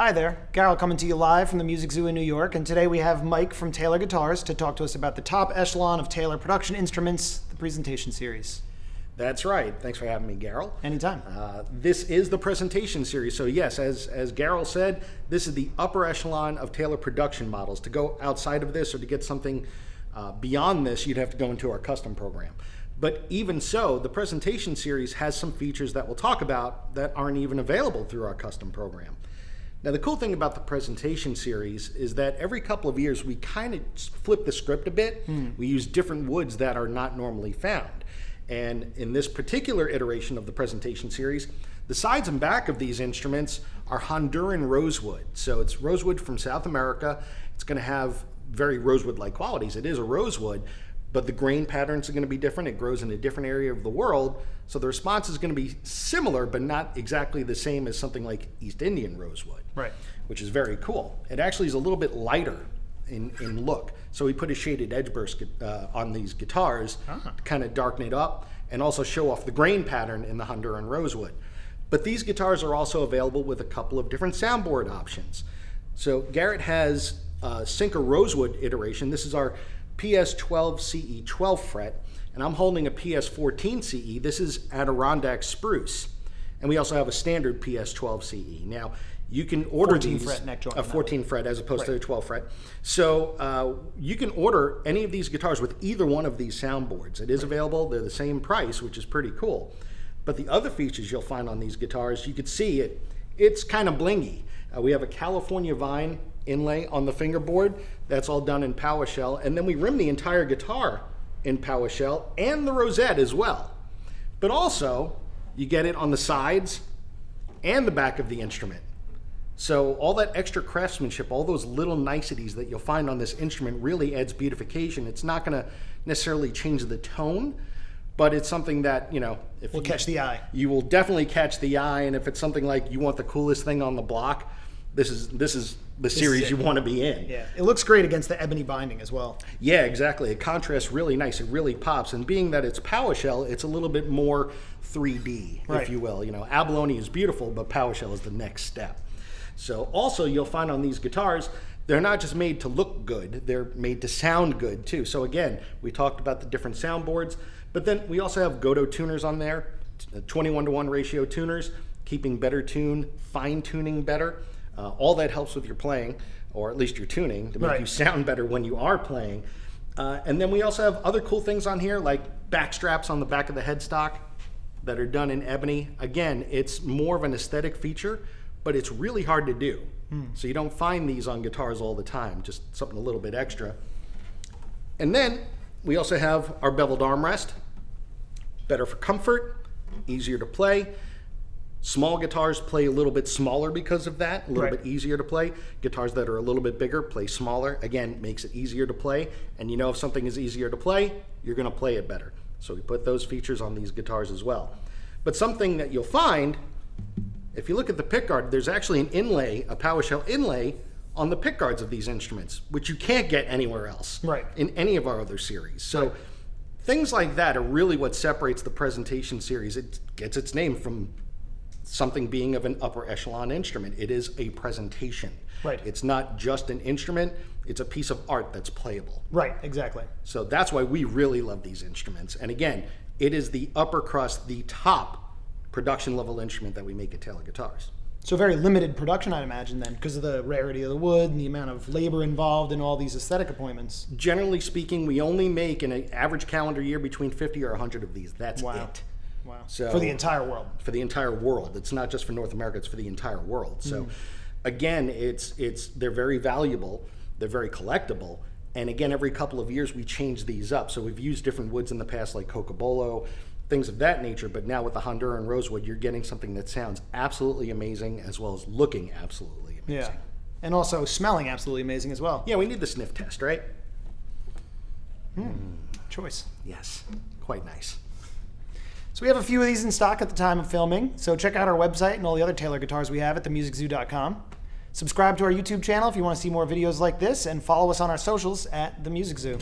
Hi there, Garrett coming to you live from the Music Zoo in New York, and today we have Mike from Taylor Guitars to talk to us about the top echelon of Taylor production instruments, the presentation series. That's right. Thanks for having me, Garrett. Anytime. This is the presentation series. So yes, as Garrett said, this is the upper echelon of Taylor production models. To go outside of this or to get something beyond this, you'd have to go into our custom program. But even so, the presentation series has some features that we'll talk about that aren't even available through our custom program. Now, the cool thing about the presentation series is that every couple of years we kind of flip the script a bit. We use different woods that are not normally found. And in this particular iteration of the presentation series, the sides and back of these instruments are Honduran rosewood. So it's rosewood from South America. It's going to have very rosewood-like qualities. It is a rosewood, but the grain patterns are going to be different. It grows in a different area of the world. So the response is going to be similar, but not exactly the same as something like East Indian rosewood, Right. which is very cool. It actually is a little bit lighter in look. So we put a shaded edge burst on these guitars to kind of darken it up and also show off the grain pattern in the Honduran rosewood. But these guitars are also available with a couple of different soundboard options. So Garrett has a Sinker rosewood iteration. This is our PS12 CE 12 fret, and I'm holding a PS14 CE. This is Adirondack spruce. And we also have a standard PS12 CE. Now, you can order 14 these, fret neck joint a 14 fret as opposed to a 12 fret. So you can order any of these guitars with either one of these soundboards. It is available. They're the same price, which is pretty cool. But the other features you'll find on these guitars, you could see it's kind of blingy. We have a California vine inlay on the fingerboard. That's all done in PowerShell. And then we rim the entire guitar in PowerShell and the rosette as well. But also, you get it on the sides and the back of the instrument. So all that extra craftsmanship, all those little niceties that you'll find on this instrument really adds beautification. It's not going to necessarily change the tone, but it's something that, if Will catch the eye. You will definitely catch the eye. And if it's something like you want the coolest thing on the block, this is the series you want to be in. Yeah, it looks great against the ebony binding as well. Yeah, exactly. It contrasts really nice. It really pops. And being that it's PowerShell, it's a little bit more 3D, if you will. Abalone is beautiful, but PowerShell is the next step. So also you'll find on these guitars, they're not just made to look good, they're made to sound good too. So again, we talked about the different soundboards, but then we also have Godot tuners on there, 21-to-1 ratio tuners, keeping better tune, fine tuning better. All that helps with your playing, or at least your tuning, to make you sound better when you are playing. And then we also have other cool things on here, like back straps on the back of the headstock that are done in ebony. Again, it's more of an aesthetic feature, but it's really hard to do. So you don't find these on guitars all the time, just something a little bit extra. And then we also have our beveled armrest, better for comfort, easier to play. Small guitars play a little bit smaller because of that, a little bit easier to play. Guitars that are a little bit bigger play smaller. Again, makes it easier to play. And if something is easier to play, you're going to play it better. So we put those features on these guitars as well. But something that you'll find, if you look at the pickguard, there's actually an inlay, a PowerShell inlay, on the pickguards of these instruments, which you can't get anywhere else in any of our other series. So things like that are really what separates the presentation series. It gets its name from something being of an upper echelon instrument. It is a presentation. It's not just an instrument, it's a piece of art that's playable. Right, exactly. So that's why we really love these instruments. And again, it is the upper crust, the top production level instrument that we make at Taylor Guitars. So very limited production, I'd imagine, then, because of the rarity of the wood and the amount of labor involved in all these aesthetic appointments. Generally speaking, we only make in an average calendar year between 50 or 100 of these. That's it. Wow. So, for the entire world. For the entire world. It's not just for North America, it's for the entire world. So again, they're very valuable, they're very collectible, and again, every couple of years we change these up. So we've used different woods in the past, like cocobolo, things of that nature, but now with the Honduran rosewood, you're getting something that sounds absolutely amazing as well as looking absolutely amazing. Yeah. And also smelling absolutely amazing as well. Yeah, we need the sniff test, right? Choice. Yes, quite nice. So we have a few of these in stock at the time of filming, so check out our website and all the other Taylor guitars we have at themusiczoo.com. Subscribe to our YouTube channel if you want to see more videos like this, and follow us on our socials at The Music Zoo.